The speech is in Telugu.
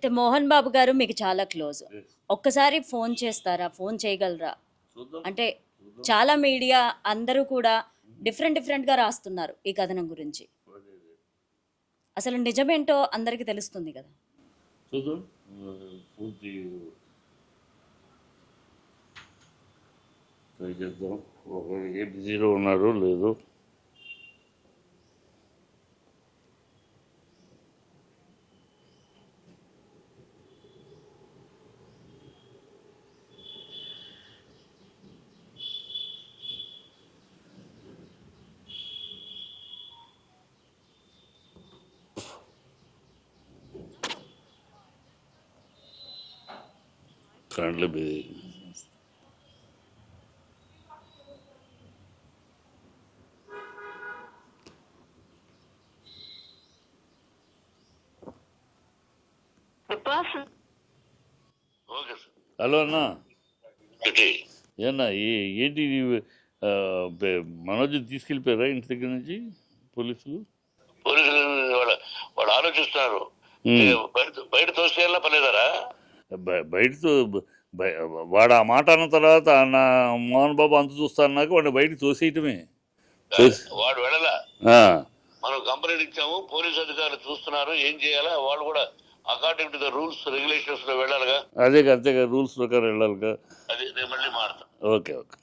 అయితే మోహన్ బాబు గారు మీకు చాలా క్లోజ్. ఒక్కసారి ఫోన్ చేస్తారా? ఫోన్ చేయగలరా? చూద్దాం అంటే చూద్దాం చాలా మీడియా అందరూ కూడా డిఫరెంట్‌గా రాస్తున్నారు ఈ కథనం గురించి. అసలు నిజమేంటో అందరికీ తెలుస్తుంది కదా! చూద్దాం పూర్తి ట్రై చేద్దాం. ఒక ఏ బిజీలో ఉన్నారో లేదో. కరెంట్లో బిజీ. Okay sir. హలో అన్న, ఏమన్నా ఏంటి ఆ, మనోజ్ తీసుకెళ్ళిపోయారా ఇంటి దగ్గర నుంచి పోలీసులు? పోలీసులు వాళ్ళు ఆలోచిస్తున్నారు. బయట తోసేయాలా పర్లేదారా? బయటతో బయ- వాడు ఆ మాట అన్న తర్వాత నా మోహన్ బాబు అంత చూస్తా అన్నాక వాడిని బయటకు తోసేయటమే. వాడు వెళ్ళలా. ఆ, మనం కంప్లైంట్ ఇచ్చాము, పోలీసు అధికారులు చూస్తున్నారు, ఏం చేయాలా వాళ్ళు కూడా according to the rules regulations లో వెళ్ళాలిగా. అదే అంతేగా రూల్స్ ప్రకారం వెళ్ళాలిగా. అది నేను మళ్ళీ మాడతాను. Okay okay.